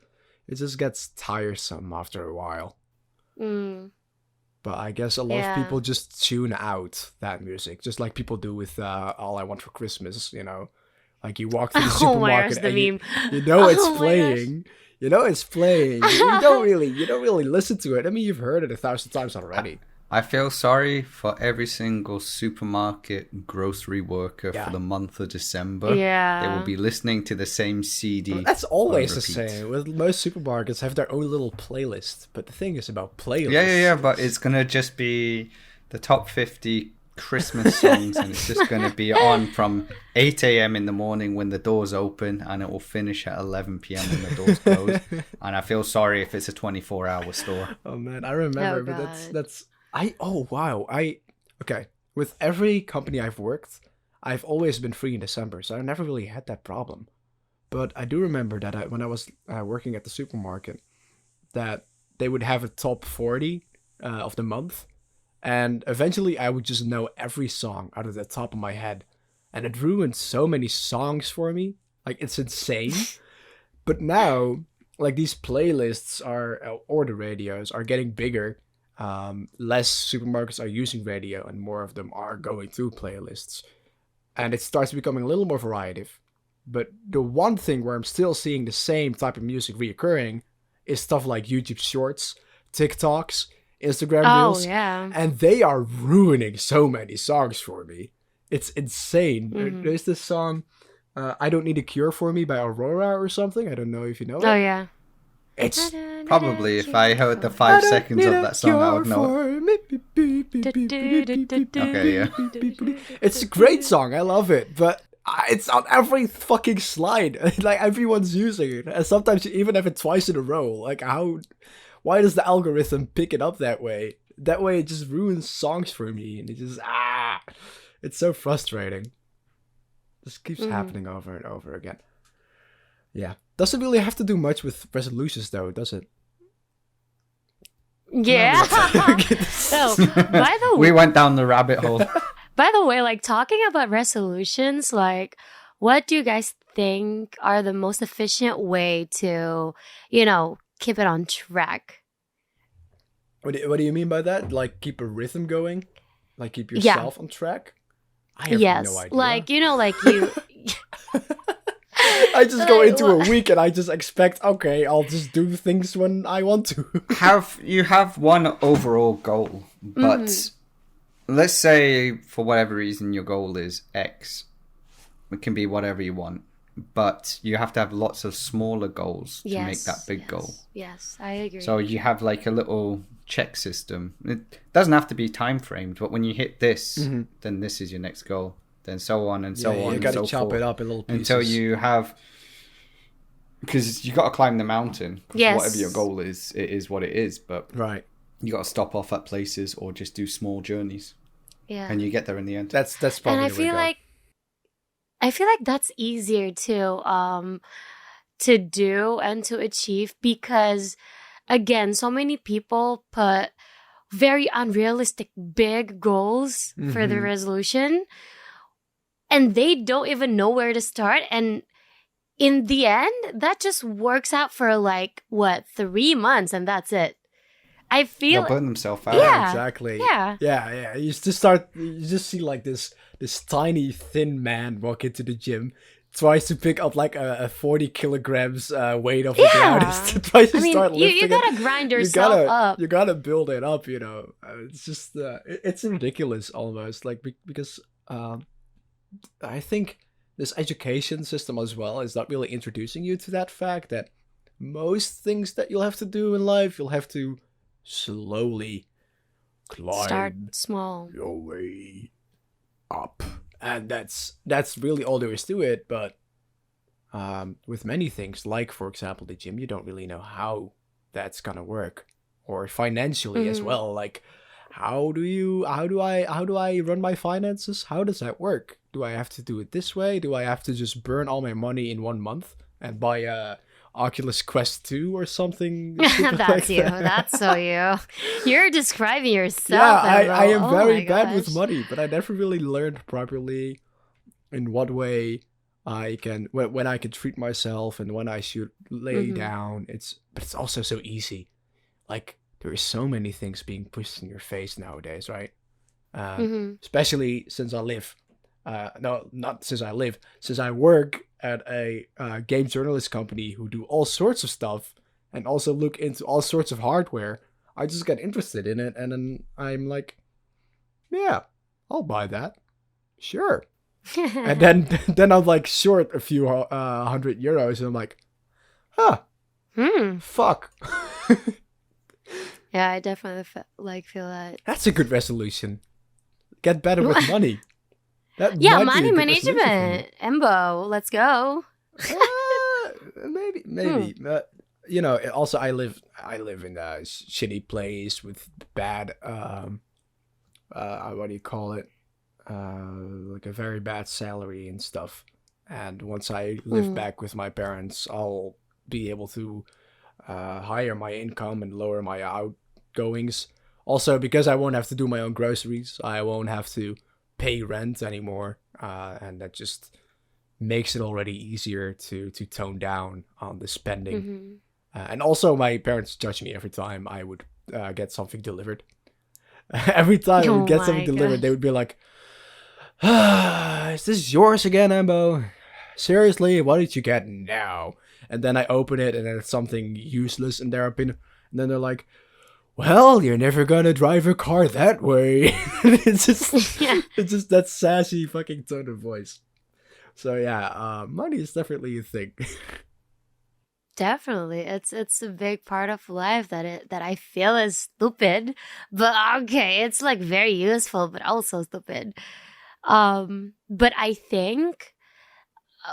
gets tiresome after a while. Mm. But I guess a lot Yeah. of people just tune out that music, just like people do with All I Want for Christmas. Like you walk through the Oh my gosh, supermarket the and you, meme. you know it's Oh my gosh. playing. You know it's playing. You don't really listen to it. I mean, you've heard it 1,000 times already. I feel sorry for every single supermarket grocery worker Yeah. for the month of December. Yeah. They will be listening to the same CD. That's always the repeat. same. With most supermarkets have their own little playlist. But the thing is about playlists. Yeah, but it's going to just be the top 50 Christmas songs, and it's just going to be on from 8 a.m. in the morning when the doors open, and it will finish at 11 p.m. when the doors close. And I feel sorry if it's a 24-hour store. Oh man, I remember, Oh, but God. that's okay. With every company I've worked, I've always been free in December, so I never really had that problem. But I do remember that when I was working at the supermarket, that they would have a top 40 of the month, and eventually I would just know every song out of the top of my head, and it ruined so many songs for me. Like, it's insane. But now, like, these playlists or the radios are getting bigger. Less supermarkets are using radio, and more of them are going through playlists, and it starts becoming a little more variety. But the one thing where I'm still seeing the same type of music reoccurring is stuff like YouTube Shorts, TikToks, Instagram Oh, Reels, yeah. and they are ruining so many songs for me. It's insane. Mm-hmm. There's this song, "I Don't Need a Cure for Me" by Aurora or something. I don't know if you know Oh, it. yeah. It's Probably if I heard the 5 seconds of that song, I would know it. Okay, yeah. It's a great song. I love it, but it's on every fucking slide. Like, everyone's using it, and sometimes you even have it twice in a row. Like, why does the algorithm pick it up that way? That way, it just ruins songs for me, and it just it's so frustrating. This keeps happening over and over again. Yeah, doesn't really have to do much with resolutions, though, does it? Yeah. So, by the We went down the rabbit hole. By the way, like talking about resolutions, like what do you guys think are the most efficient way to, keep it on track? What do you mean by that? Like, keep a rhythm going? Like, keep yourself on track? I have Yes. no idea. Like, like you I just go Like, into a week and I just expect, okay, I'll just do things when I want to. You have one overall goal, but let's say for whatever reason your goal is X. It can be whatever you want, but you have to have lots of smaller goals to make that big goal. Yes, I agree. So you have like a little check system. It doesn't have to be time framed, but when you hit this, then this is your next goal. Then so on and so on. You and gotta so chop forth, it up in little pieces. until you have, because you got to climb the mountain. 'Cause Yes. whatever your goal is, it is what it is. But Right. you got to stop off at places or just do small journeys, yeah. and you get there in the end. That's probably And I the way to feel go. like that's easier to do and to achieve because again, so many people put very unrealistic big goals for the resolution and they don't even know where to start, and in the end that just works out for like 3 months and that's it. I feel They'll burn themselves out. Yeah. Exactly. Yeah. Yeah. You just see like this tiny thin man walk into the gym, tries to pick up like a 40 kilograms weight off the ground. Yeah. Tries to I mean, start you lifting gotta it. grind You yourself up. You gotta build it up. It's just it's ridiculous almost. Like because I think this education system as well is not really introducing you to that fact that most things that you'll have to do in life, you'll have to slowly climb Start small. your way up, and that's really all there is to it. But with many things, like for example the gym, you don't really know how that's gonna work, or financially as well. Like, how do I run my finances? How does that work? Do I have to do it this way? Do I have to just burn all my money in 1 month and buy a Oculus Quest 2 or something? stupid That's like you. that? That's so you. You're describing yourself. Yeah, Embo. I am Oh very my bad with gosh. money, but I never really learned properly in what way I can when I can treat myself and when I should lay down. But it's also so easy. Like there is so many things being pushed in your face nowadays, right? Especially since I live. No, not since I live. Since I work at a game journalist company who do all sorts of stuff and also look into all sorts of hardware. I just get interested in it, and then I'm like, yeah, I'll buy that. Sure. And then I'm like short a few €100, and I'm like, huh, fuck. Yeah, I definitely feel that. That's a good resolution. Get better with money. That Yeah, might be a money good resolution for me. management. Embo, let's go. Maybe. Also I live in a shitty place with bad what do you call it? Like a very bad salary and stuff. And once I live back with my parents, I'll be able to higher my income and lower my outgoings. Also, because I won't have to do my own groceries, I won't have to pay rent anymore, and that just makes it already easier to tone down on the spending. And also, my parents judge me every time I would get something delivered. Every time I would get something delivered, they would be like, "Is this yours again, Embo? Seriously, what did you get now?" And then I open it, and then it's something useless in their opinion. And then they're like, "Well, you're never gonna drive a car that way." it's just that sassy fucking tone of voice. So yeah, money is definitely a thing. Definitely, it's a big part of life that I feel is stupid, but okay, it's like very useful, but also stupid. But I think,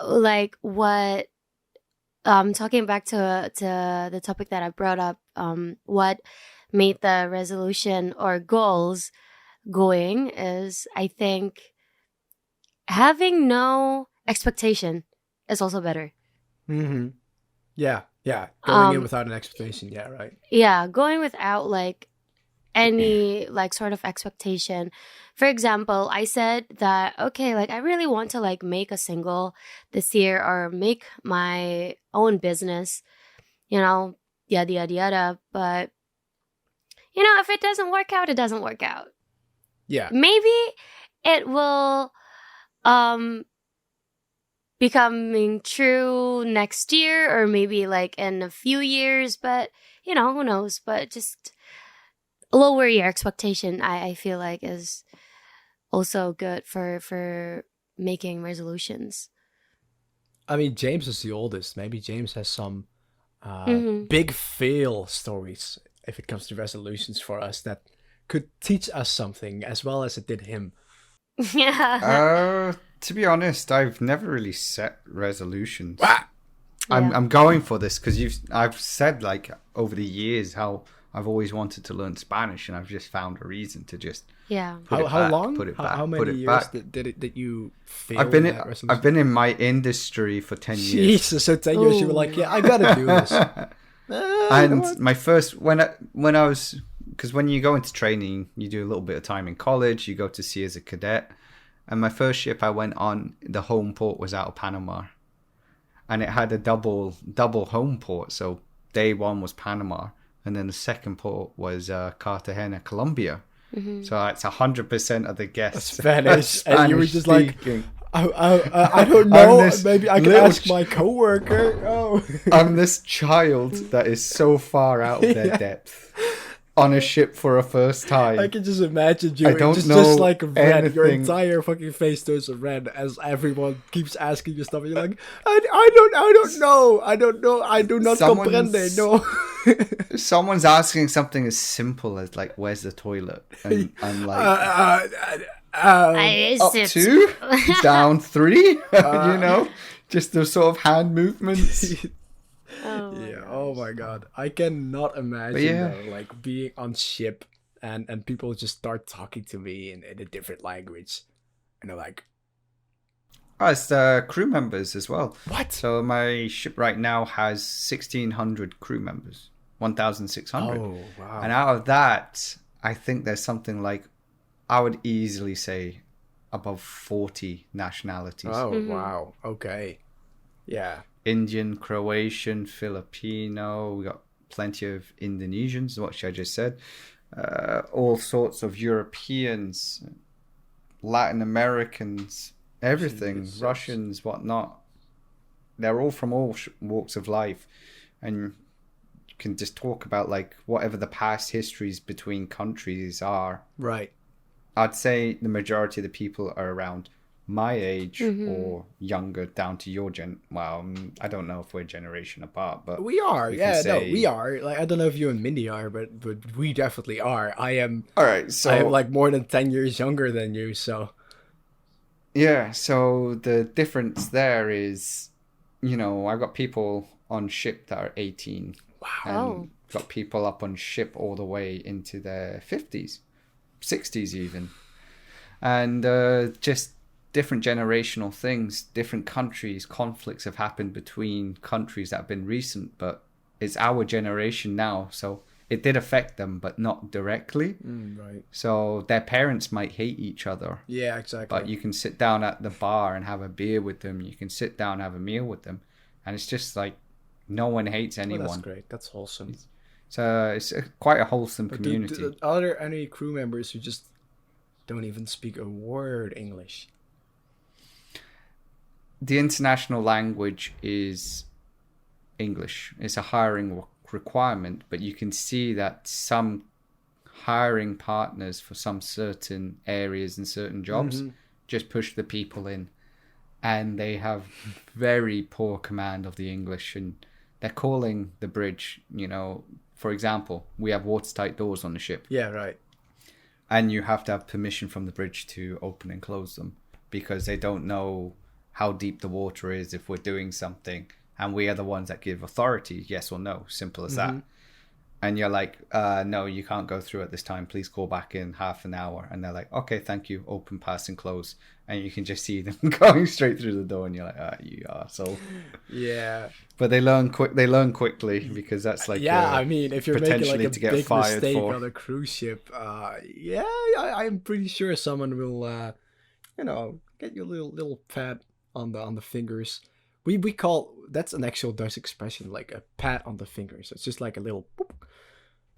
like what, talking back to the topic that I brought up, what made the resolution or goals going is, I think, having no expectation is also better. Yeah. Going in without an expectation. Yeah, right. Yeah, going without like any like sort of expectation. For example, I said that, okay, like I really want to like make a single this year or make my own business, yada, yada, yada. But, if it doesn't work out, it doesn't work out. Yeah. Maybe it will becoming true next year or maybe like in a few years, but who knows. But just lower your expectation, I feel like, is also good for making resolutions. I mean, James is the oldest. Maybe James has some big fail stories if it comes to resolutions for us that could teach us something as well as it did him. Yeah. To be honest, I've never really set resolutions. Ah! I'm going for this because I've said like over the years how I've always wanted to learn Spanish, and I've just found a reason to just Yeah. How long? Put it back. How put many it years back. did you fail? I've been that resolution? I've been in my industry for 10 years. Jesus, so 10 years you were like, yeah, I gotta do this. And my first when I was, because when you go into training, you do a little bit of time in college, you go to sea as a cadet, and my first ship I went on, the home port was out of Panama, and it had a double home port. So day one was Panama, and then the second port was Cartagena, Colombia. So it's 100% of the guests Spanish, and you were just like, speaking. I don't know. this Maybe I can little ask my coworker. Oh, I'm this child that is so far out of their depth on a ship for a first time. I can just imagine you. I don't just know like red. Your anything. entire fucking face turns red as everyone keeps asking you stuff. And you're like, I don't know. I do not comprende. No. Someone's asking something as simple as like, "Where's the toilet?" And I'm like, "Up 2, down 3." Just those sort of hand movements. Yeah. Oh my god. I cannot imagine though, like being on ship and people just start talking to me in a different language, and they're like, Oh, it's the crew members as well. "What?" So my ship right now has 1,600 crew members. 1,600. Oh wow. And out of that, I think there's something like, I would easily say, above 40 nationalities. Oh wow. Okay. Yeah. Indian, Croatian, Filipino. We got plenty of Indonesians, what I just said. All sorts of Europeans, Latin Americans, everything, Jesus. Russians, whatnot. They're all from all walks of life, and you can just talk about like whatever the past histories between countries are. Right. I'd say the majority of the people are around my age or younger, down to your gen. Well, I don't know if we're a generation apart, but We are. we can Yeah. No, say- we are. Like I don't know if you and Mindy are, but we definitely are. I am. All right, so I am like more than 10 years younger than you. So. yeah, so the difference there is, I've got people on ship that are 18. Wow. And got people up on ship all the way into their 50s, 60s even. And just different generational things, different countries, conflicts have happened between countries that have been recent, but it's our generation now. So it did affect them, but not directly. Right. So their parents might hate each other. Yeah. Exactly. But you can sit down at the bar and have a beer with them. You can sit down and have a meal with them. And it's just like no one hates Oh, anyone. that's great. That's wholesome. So it's quite a wholesome But community. are there any crew members who just don't even speak a word English? The international language is English. It's a hiring requirement, but you can see that some hiring partners for some certain areas and certain jobs just push the people in, and they have very poor command of the English, and they're calling the bridge, for example, we have watertight doors on the ship, Yeah. Right. and you have to have permission from the bridge to open and close them, because they don't know how deep the water is if we're doing something, and we are the ones that give authority, yes or no, simple as that. And you're like, no, you can't go through at this time, please call back in half an hour. And they're like, okay, thank you, open, pass and close. And you can just see them going straight through the door, and you're like, you arsehole. Yeah. But they learn quickly, because that's like I mean, if you're making like potentially a to get big fired mistake for. on a cruise ship, I'm pretty sure someone will, get you a little pat on the fingers. We call that's an actual Dutch expression, like a pat on the fingers. It's just like a little boop.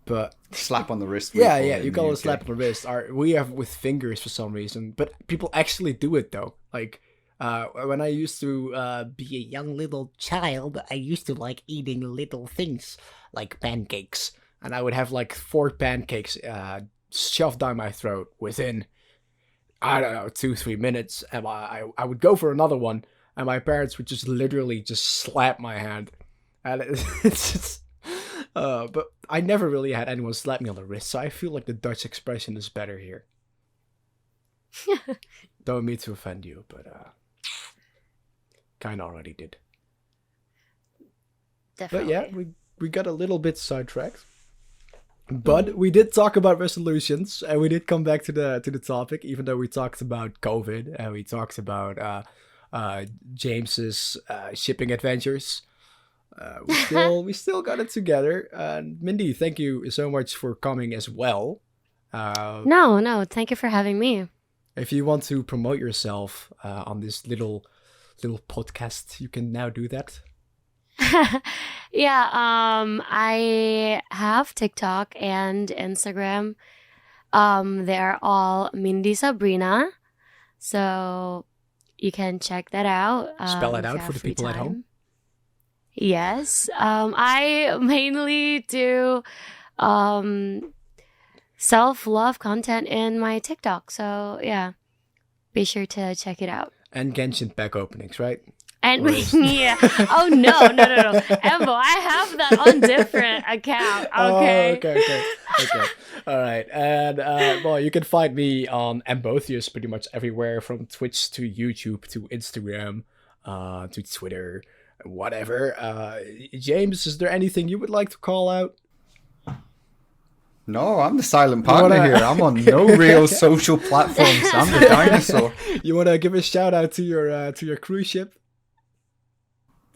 But slap on the wrist. we yeah, call yeah, it you in call the it a UK. slap on the wrist. We have with fingers for some reason, but people actually do it though. Like when I used to be a young little child, I used to like eating little things like pancakes, and I would have like 4 pancakes shoved down my throat within, I don't know, 2-3 minutes, and I would go for another one, and my parents would just literally just slap my hand, and it's just. But I never really had anyone slap me on the wrist, so I feel like the Dutch expression is better here. Don't mean to offend you, but kind of already did. Definitely. But yeah, we got a little bit sidetracked. But we did talk about resolutions, and we did come back to the topic, even though we talked about COVID and we talked about James's shipping adventures. We still got it together. And Mindy, thank you so much for coming as well. No, thank you for having me. If you want to promote yourself on this little podcast, you can now do that. Yeah, I have TikTok and Instagram. They're all Mindy Sabrina. So you can check that out. Spell it if you out for have the free people at home. time. Yes. I mainly do self-love content in my TikTok. So yeah, be sure to check it out. And Genshin pack openings, right? And Or is- yeah. Oh no. Embo, I have that on different account. Okay. Oh, okay. All right. And well, you can find me on Embotheus pretty much everywhere, from Twitch to YouTube to Instagram, to Twitter, whatever. James, is there anything you would like to call out? No, I'm the silent partner wanna- here. I'm on no real social platforms. I'm the dinosaur. You want to give a shout out to your cruise ship?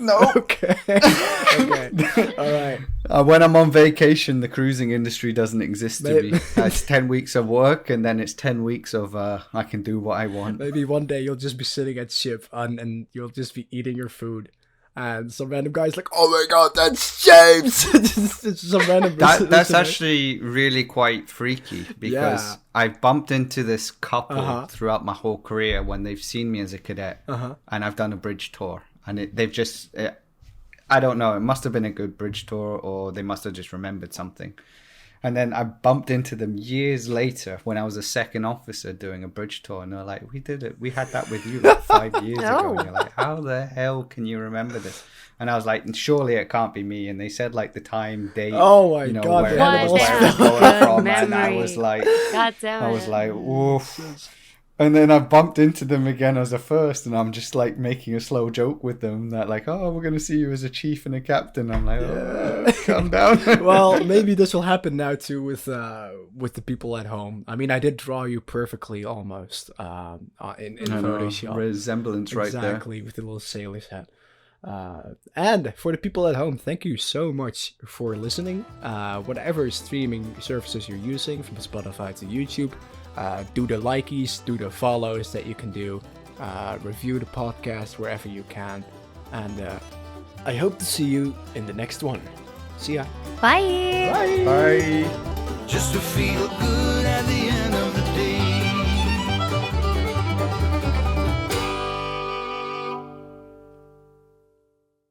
No. Okay. Okay. All right. When I'm on vacation, the cruising industry doesn't exist to Maybe- me. It's 10 weeks of work, and then it's 10 weeks of I can do what I want. Maybe one day you'll just be sitting at ship and you'll just be eating your food. And some random guy's like, "Oh my god, that's James!" It's some random. That's listener. actually really quite freaky, because Yeah. I've bumped into this couple Uh-huh. throughout my whole career when they've seen me as a cadet, and I've done a bridge tour, and they've just, I don't know, it must have been a good bridge tour, or they must have just remembered something. And then I bumped into them years later when I was a second officer doing a bridge tour, and they're like, "We did it. We had that with you like 5 years ago." And you're like, "How the hell can you remember this?" And I was like, "Surely it can't be me." And they said like the time, date, Oh my God, where they had it it was, all where it was spelled going out. from, Good and I memory. was like, God damn it. I was like, "Oof." And then I bumped into them again as a first, and I'm just like making a slow joke with them that like, "Oh, we're gonna see you as a chief and a captain." I'm like, "Oh, calm down." Well, maybe this will happen now too with the people at home. I mean, I did draw you perfectly almost in I know, Photoshop. resemblance right there. Exactly, with the little sailor's hat. And for the people at home, thank you so much for listening. Whatever streaming services you're using, from Spotify to YouTube, do the likies, do the follows that you can do, review the podcast wherever you can, and I hope to see you in the next one. See ya. Bye. Bye. Just to feel good